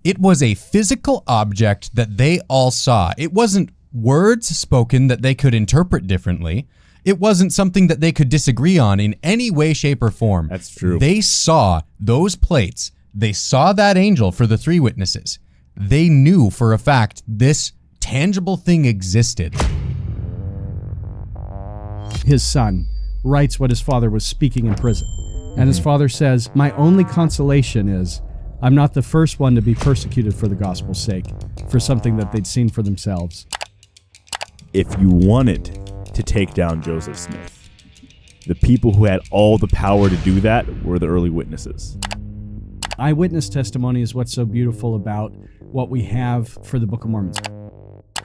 It was a physical object that they all saw. It wasn't words spoken that they could interpret differently. It wasn't something that they could disagree on in any way, shape, or form. That's true. They saw those plates. They saw that angel for the three witnesses. They knew for a fact this tangible thing existed. His son writes what his father was speaking in prison. And his father says, "My only consolation is I'm not the first one to be persecuted for the gospel's sake, for something that they'd seen for themselves." If you wanted to take down Joseph Smith, the people who had all the power to do that were the early witnesses. Eyewitness testimony is what's so beautiful about what we have for the Book of Mormon.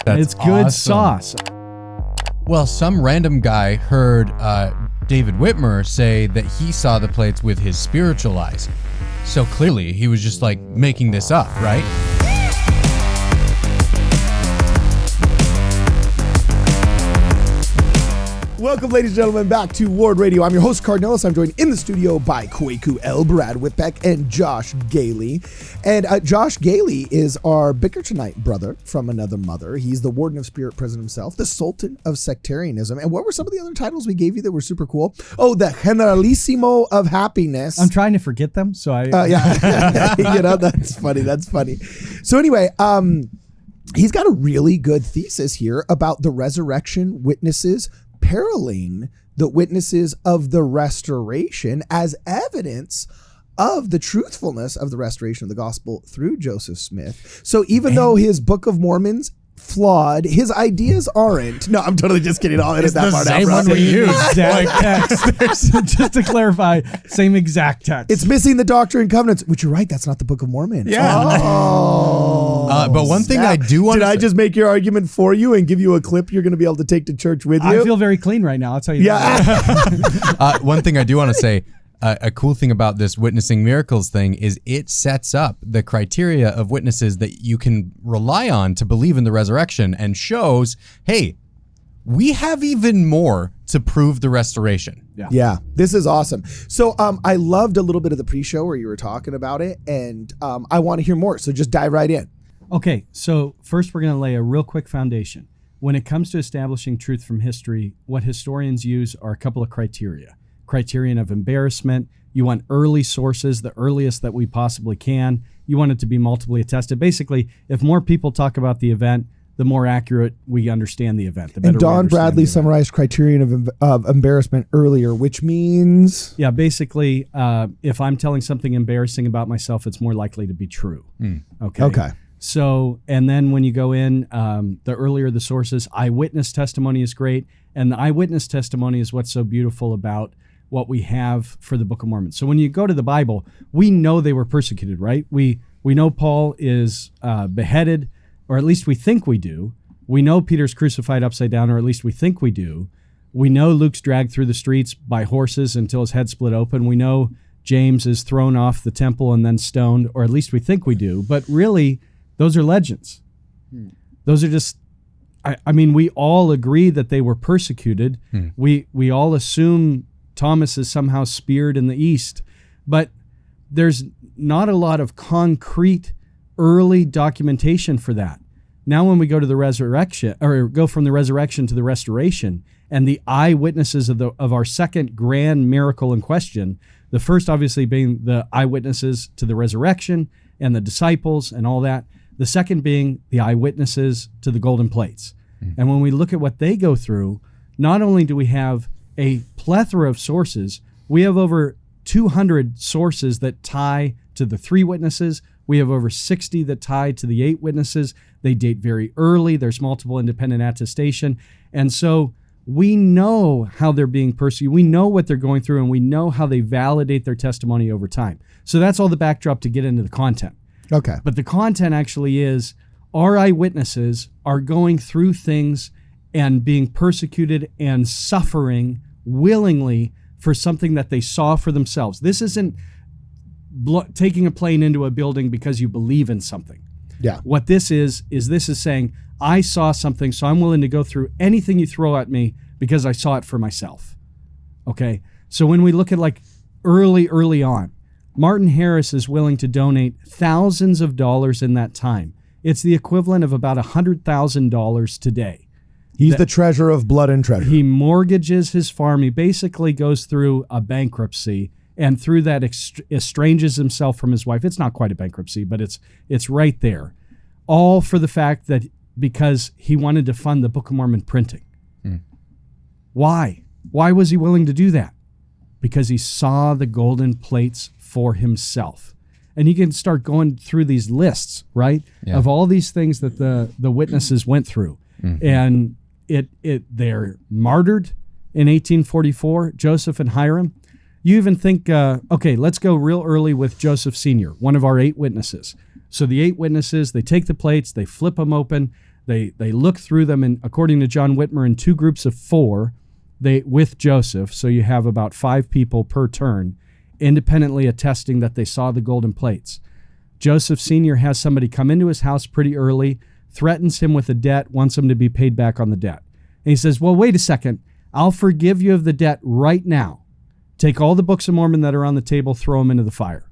That's It's good awesome. sauce. Well, some random guy heard David Whitmer say that he saw the plates with his spiritual eyes. So clearly he was just like making this up, right? Welcome, ladies and gentlemen, back to Ward Radio. I'm your host, Cardinellis. I'm joined in the studio by Kwaku L. Brad Whitbeck and Josh Gailey. And Josh Gailey is our Bicker Tonight brother from another mother. He's the Warden of Spirit Prison himself, the Sultan of Sectarianism. And what were some of the other titles we gave you that were super cool? Oh, the Generalissimo of Happiness. I'm trying to forget them, so I... Yeah, you know, that's funny. That's funny. So anyway, he's got a really good thesis here about the resurrection witnesses paralleling the witnesses of the restoration as evidence of the truthfulness of the restoration of the gospel through Joseph Smith. So even though his Book of Mormon's flawed, his ideas aren't. No, I'm totally just kidding. I'll edit that part out. Same one we used. Exact text. Just to clarify, same exact text. It's missing the Doctrine and Covenants, which you're right, that's not the Book of Mormon. Yeah. Oh. But one thing I do want Did to I just make your argument for you and give you a clip you're going to be able to take to church with you? I feel very clean right now, I'll tell you Yeah. one thing I do want to say, a cool thing about this witnessing miracles thing is it sets up the criteria of witnesses that you can rely on to believe in the resurrection and shows, hey, we have even more to prove the restoration. Yeah, this is awesome. So I loved a little bit of the pre-show where you were talking about it, and I want to hear more. So just dive right in. Okay, so first we're going to lay a real quick foundation. When it comes to establishing truth from history, what historians use are a couple of criteria. Criterion of embarrassment. You want early sources, the earliest that we possibly can. You want it to be multiply attested. Basically, if more people talk about the event, the more accurate we understand the event. The better. And Don Bradley summarized criterion of embarrassment earlier, which means... Yeah, basically, if I'm telling something embarrassing about myself, it's more likely to be true. Okay. So, and then when you go in, the earlier the sources, eyewitness testimony is great. And the eyewitness testimony is what's so beautiful about what we have for the Book of Mormon. So when you go to the Bible, we know they were persecuted, right? We know Paul is beheaded, or at least we think we do. We know Peter's crucified upside down, or at least we think we do. We know Luke's dragged through the streets by horses until his head split open. We know James is thrown off the temple and then stoned, or at least we think we do. But really, those are legends. Those are just... I mean, we all agree that they were persecuted. We all assume Thomas is somehow speared in the east, but there's not a lot of concrete early documentation for that. Now, when we go to the resurrection, or go from the resurrection to the restoration, and the eyewitnesses of our second grand miracle in question, the first obviously being the eyewitnesses to the resurrection and the disciples and all that. The second being the eyewitnesses to the golden plates. And when we look at what they go through, not only do we have a plethora of sources, we have over 200 sources that tie to the three witnesses. We have over 60 that tie to the 8 witnesses. They date very early. There's multiple independent attestation. And so we know how they're being persecuted. We know what they're going through, and we know how they validate their testimony over time. So that's all the backdrop to get into the content. Okay. But the content actually is our eyewitnesses are going through things and being persecuted and suffering willingly for something that they saw for themselves. This isn't taking a plane into a building because you believe in something. Yeah. What this is saying, I saw something, so I'm willing to go through anything you throw at me because I saw it for myself. Okay? So when we look at like early on, Martin Harris is willing to donate thousands of dollars in that time. It's the equivalent of about $100,000 today. He's the treasurer of blood and treasure. He mortgages his farm. He basically goes through a bankruptcy, and through that estranges himself from his wife. It's not quite a bankruptcy, but it's right there. All for the fact that because he wanted to fund the Book of Mormon printing. Why? Why was he willing to do that? Because he saw the golden plates for himself. And you can start going through these lists, right? Yeah. Of all these things that the witnesses went through. And they're martyred in 1844, Joseph and Hiram. You even think, okay, let's go real early with Joseph Sr., one of our 8 witnesses. So the 8 witnesses, they take the plates, they flip them open, they look through them, and according to John Whitmer, in 2 groups of 4, with Joseph, so you have about 5 people per turn, independently attesting that they saw the golden plates. Joseph Sr. has somebody come into his house pretty early, threatens him with a debt, wants him to be paid back on the debt. And he says, well, wait a second, I'll forgive you of the debt right now. Take all the books of Mormon that are on the table, throw them into the fire.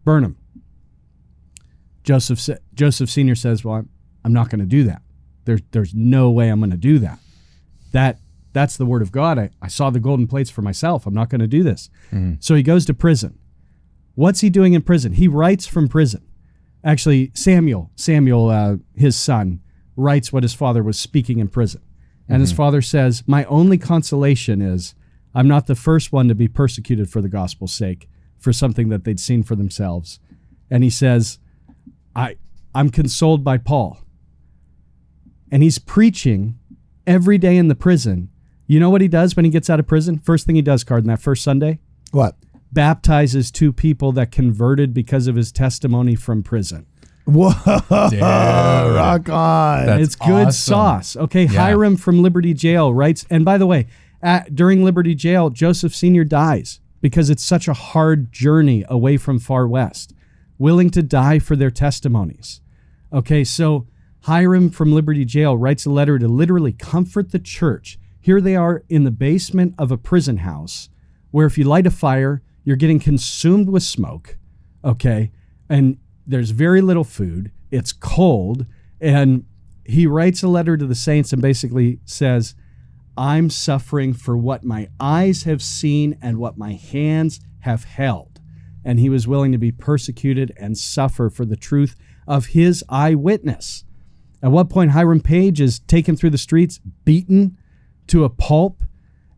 Burn them. Joseph Sr. says, well, I'm not going to do that. There's no way I'm going to do that. That's the word of God. I saw the golden plates for myself. I'm not going to do this. So he goes to prison. What's he doing in prison? He writes from prison. Actually, Samuel, his son, writes what his father was speaking in prison. And his father says, my only consolation is I'm not the first one to be persecuted for the gospel's sake, for something that they'd seen for themselves. And he says, I'm consoled by Paul. And he's preaching every day in the prison. You know what he does when he gets out of prison? First thing he does, Cardin, that first Sunday? What? Baptizes 2 people that converted because of his testimony from prison. Whoa, rock on. That's it's good awesome. Sauce. Okay, yeah. Hiram from Liberty Jail writes, and by the way, during Liberty Jail, Joseph Sr. dies because it's such a hard journey away from Far West, willing to die for their testimonies. Okay, so Hiram from Liberty Jail writes a letter to literally comfort the church. Here they are in the basement of a prison house where if you light a fire, you're getting consumed with smoke, okay? And there's very little food. It's cold. And he writes a letter to the saints and basically says, I'm suffering for what my eyes have seen and what my hands have held. And he was willing to be persecuted and suffer for the truth of his eyewitness. At what point Hiram Page is taken through the streets, beaten to a pulp,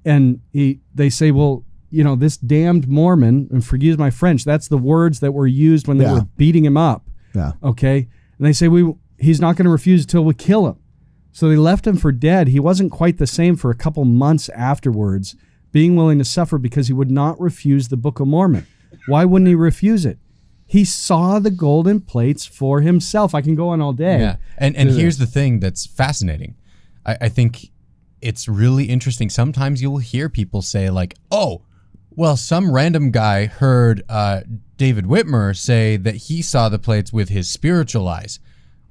and they say, well, you know, this damned Mormon, and forgive my French, that's the words that were used when they were beating him up. Yeah. Okay? And they say, he's not going to refuse until we kill him. So they left him for dead. He wasn't quite the same for a couple months afterwards, being willing to suffer because he would not refuse the Book of Mormon. Why wouldn't he refuse it? He saw the golden plates for himself. I can go on all day. Yeah. And here's the thing that's fascinating. I think it's really interesting. Sometimes you'll hear people say like, oh, well, some random guy heard David Whitmer say that he saw the plates with his spiritual eyes.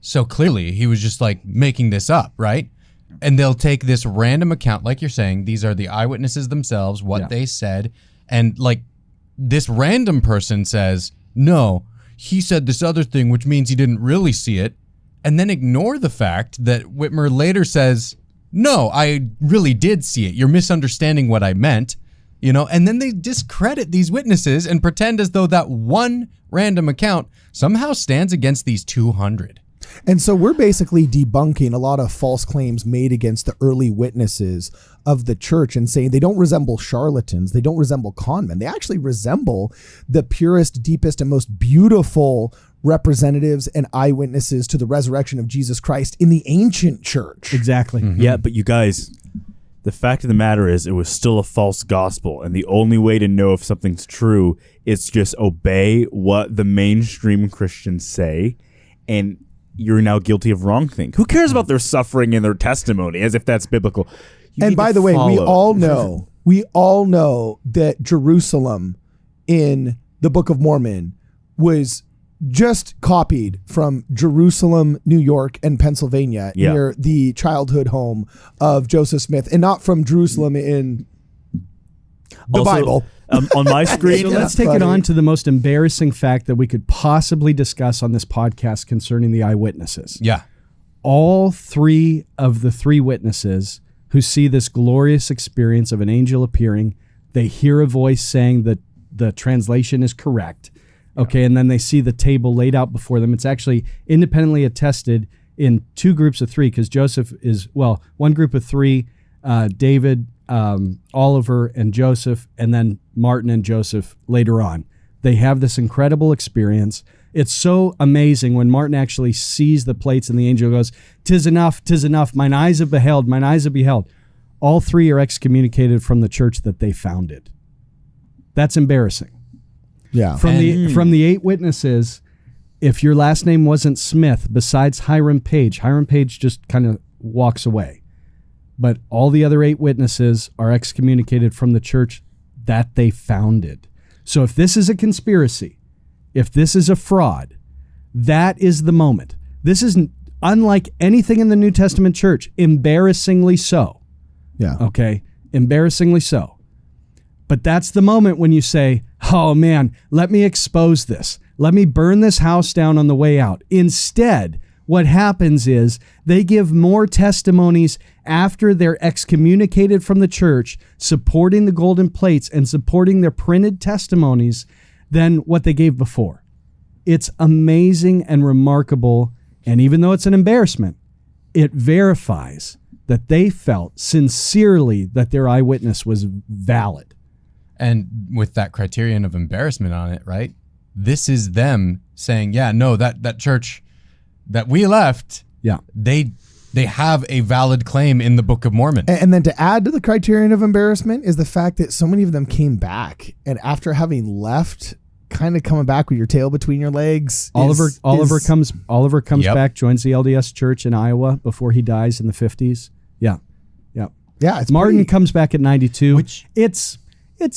So clearly he was just like making this up, right? And they'll take this random account, like you're saying, these are the eyewitnesses themselves, what they said. And like this random person says, no, he said this other thing, which means he didn't really see it. And then ignore the fact that Whitmer later says, no, I really did see it. You're misunderstanding what I meant. You know, and then they discredit these witnesses and pretend as though that one random account somehow stands against these 200. And so we're basically debunking a lot of false claims made against the early witnesses of the church and saying they don't resemble charlatans. They don't resemble conmen. They actually resemble the purest, deepest, and most beautiful representatives and eyewitnesses to the resurrection of Jesus Christ in the ancient church. Exactly. Mm-hmm. Yeah, but you guys, the fact of the matter is it was still a false gospel, and the only way to know if something's true is just obey what the mainstream Christians say, and you're now guilty of wrong thing. Who cares about their suffering and their testimony as if that's biblical? And by the way, we all know that Jerusalem in the Book of Mormon was just copied from Jerusalem, New York, and Pennsylvania near the childhood home of Joseph Smith, and not from Jerusalem in The Bible. On my screen. So let's take it on to the most embarrassing fact that we could possibly discuss on this podcast concerning the eyewitnesses. Yeah. All three of the three witnesses who see this glorious experience of an angel appearing, they hear a voice saying that the translation is correct. Okay, and then they see the table laid out before them. It's actually independently attested in two groups of three, because Joseph is, well, one group of three, David, Oliver, and Joseph, and then Martin and Joseph later on. They have this incredible experience. It's so amazing when Martin actually sees the plates and the angel goes, "'Tis enough, 'tis enough. Mine eyes have beheld, mine eyes have beheld." All three are excommunicated from the church that they founded. That's embarrassing. Yeah. From the 8 witnesses, if your last name wasn't Smith, besides Hiram Page just kind of walks away. But all the other 8 witnesses are excommunicated from the church that they founded. So if this is a conspiracy, if this is a fraud, that is the moment. This is unlike anything in the New Testament church, embarrassingly so. Yeah. Okay? Embarrassingly so. But that's the moment when you say, "Oh man, let me expose this. Let me burn this house down on the way out." Instead, what happens is they give more testimonies after they're excommunicated from the church, supporting the golden plates and supporting their printed testimonies than what they gave before. It's amazing and remarkable. And even though it's an embarrassment, it verifies that they felt sincerely that their eyewitness was valid. And with that criterion of embarrassment on it, right? This is them saying, yeah, no, that church that we left, Yeah. they have a valid claim in the Book of Mormon. And then to add to the criterion of embarrassment is the fact that so many of them came back, and after having left, kind of coming back with your tail between your legs. Oliver comes Yep. back, joins the LDS church in Iowa before he dies in the 50s. Yeah. Yeah, it's Martin pretty, comes back at 92. Which- it's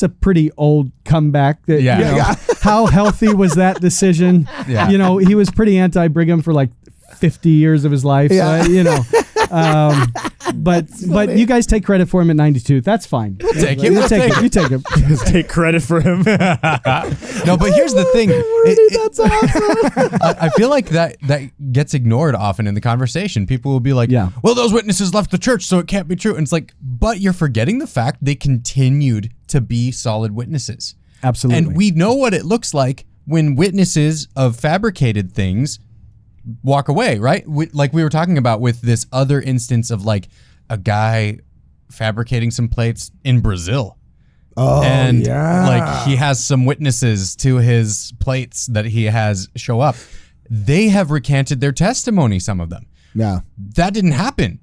a pretty old comeback. That, Yeah. you know, Yeah. How healthy was that decision? Yeah. You know, he was pretty anti-Brigham for like 50 years of his life. Yeah. You know, but you guys take credit for him at 92. That's fine. We'll take it. You We'll take take it. You take it. Just take credit for him. No, but here's the thing. That's awesome. I feel like that gets ignored often in the conversation. People will be like, Yeah. well, those witnesses left the church, so it can't be true. And it's like, but you're forgetting the fact they continued to be solid witnesses. Absolutely. And we know what it looks like when witnesses of fabricated things walk away, right? Like we were talking about with this other instance of like a guy fabricating some plates in Brazil. Oh, And yeah. like he has some witnesses to his plates that he has show up. They have recanted their testimony, some of them. Yeah. That didn't happen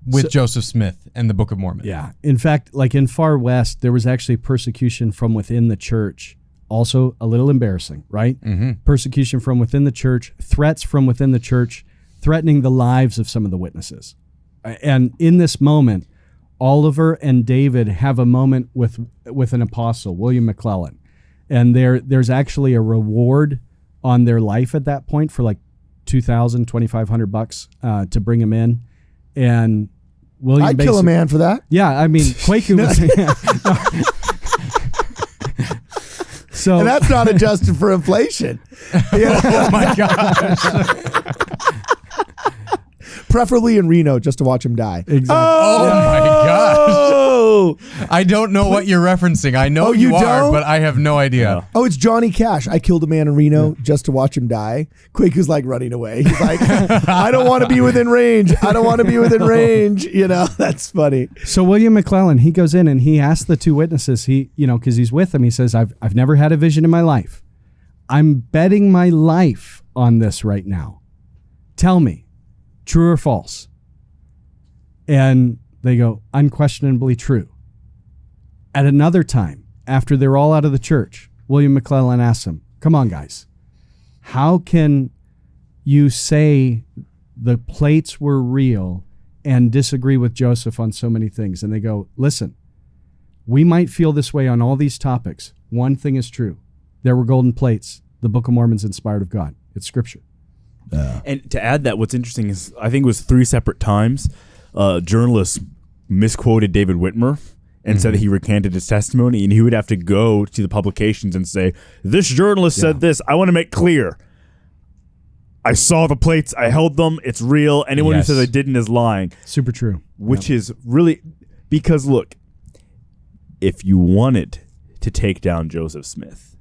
with Joseph Smith and the Book of Mormon. Yeah. In fact, like in Far West, there was actually persecution from within the church. Also a little embarrassing, right? Mm-hmm. Persecution from within the church, threats from within the church, threatening the lives of some of the witnesses. And in this moment, Oliver and David have a moment with an apostle, William McClellan. And there's actually a reward on their life at that point for like $2,000, $2,500 to bring him in. And William I'd kill a man for that. Yeah, I mean, Kwaku was... So, And that's not adjusted for inflation. Yeah. Oh my gosh. Preferably in Reno, just to watch him die. exactly. Oh my gosh. Oh, I don't know what you're referencing. I know Oh, you you are, don't? but I have no idea. oh, it's Johnny Cash. I killed a man in Reno just to watch him die. Kwaku's like running away. He's like, I don't want to be within range. I don't want to be within range. You know, that's funny. So William McClellan, he goes in and he asks the two witnesses, because he's with them, he says, I've never had a vision in my life. I'm betting my life on this right now. Tell me, true or false? And they go, unquestionably true. At another time, after they're all out of the church, William McClellan asks them, come on, guys, how can you say the plates were real and disagree with Joseph on so many things? And they go, listen, we might feel this way on all these topics. One thing is true. There were golden plates. The Book of Mormon's inspired of God. It's scripture. And to add that, what's interesting is I think it was 3 separate times journalists misquoted David Whitmer and said that he recanted his testimony, and he would have to go to the publications and say, this journalist said this. I want to make clear. I saw the plates. I held them. It's real. Anyone who says I didn't is lying. Super true. Which is really, because look, if you wanted to take down Joseph Smith,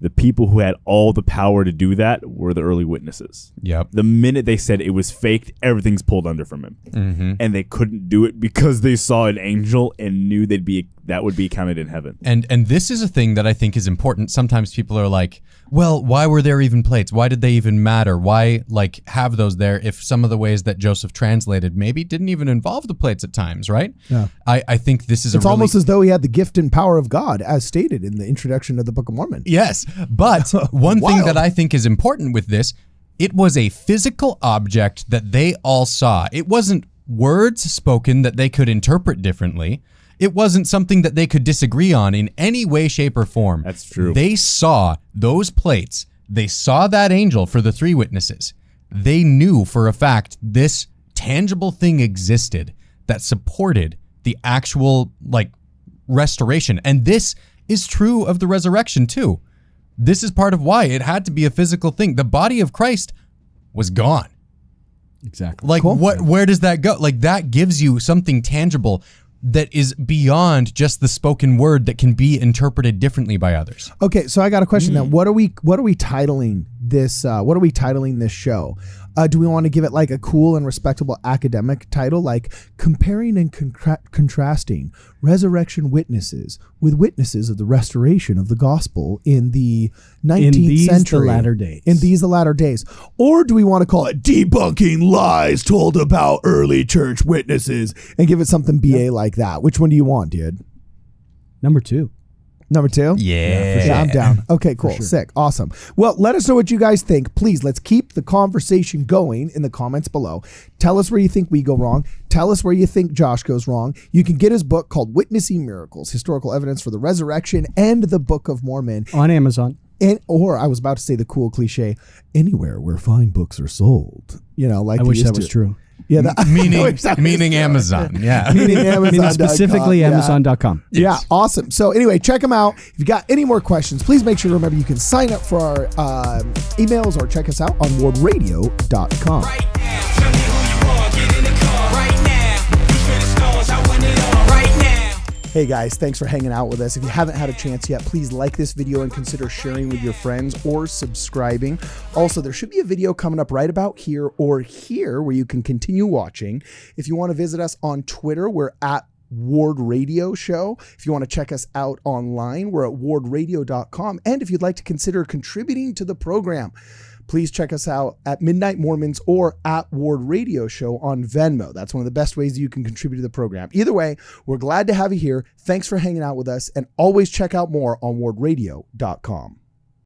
the people who had all the power to do that were the early witnesses. Yep. The minute they said it was faked, everything's pulled under from him. Mm-hmm. And they couldn't do it because they saw an angel and knew that would be counted in heaven. And this is a thing that I think is important. Sometimes people are like, well, why were there even plates? Why did they even matter? Why have those there if some of the ways that Joseph translated maybe didn't even involve the plates at times, right? Yeah. I think this is it's almost as though he had the gift and power of God, as stated in the introduction of the Book of Mormon. Yes, but one thing that I think is important with this, it was a physical object that they all saw. It wasn't words spoken that they could interpret differently. It wasn't something that they could disagree on in any way, shape, or form. That's true. They saw those plates. They saw that angel for the 3 witnesses. They knew for a fact this tangible thing existed that supported the actual restoration. And this is true of the resurrection too. This is part of why it had to be a physical thing. The body of Christ was gone. Exactly. Where does that go? That gives you something tangible that is beyond just the spoken word that can be interpreted differently by others. Okay, so I got a question now. What are we titling this? What are we titling this show? Do we want to give it a cool and respectable academic title, like comparing and contrasting resurrection witnesses with witnesses of the restoration of the gospel in the 19th century, in these the latter days? Or do we want to call it debunking lies told about early church witnesses and give it something BA like that? Which one do you want, dude? Number 2. Number 2? Yeah. Yeah, I'm down. Okay, cool. Sure. Sick. Awesome. Well, let us know what you guys think. Please, let's keep the conversation going in the comments below. Tell us where you think we go wrong. Tell us where you think Josh goes wrong. You can get his book called Witnessing Miracles, Historical Evidence for the Resurrection and the Book of Mormon. On Amazon. Or I was about to say the cool cliche, anywhere where fine books are sold. I wish that was true. Yeah, meaning Amazon. Yeah. Meaning Amazon. Specifically Amazon.com. Yeah, awesome. So anyway, check them out. If you got any more questions, please make sure to remember you can sign up for our emails or check us out on wardradio.com. Right now, tell me who you are, get in the car. Right now, reach for the stars, I want it all. Right now. Hey guys, thanks for hanging out with us. If you haven't had a chance yet, please like this video and consider sharing with your friends or subscribing. Also, there should be a video coming up right about here or here where you can continue watching. If you want to visit us on Twitter, we're at Ward Radio Show. If you want to check us out online, we're at wardradio.com. And if you'd like to consider contributing to the program, please check us out at Midnight Mormons or at Ward Radio Show on Venmo. That's one of the best ways that you can contribute to the program. Either way, we're glad to have you here. Thanks for hanging out with us, and always check out more on wardradio.com.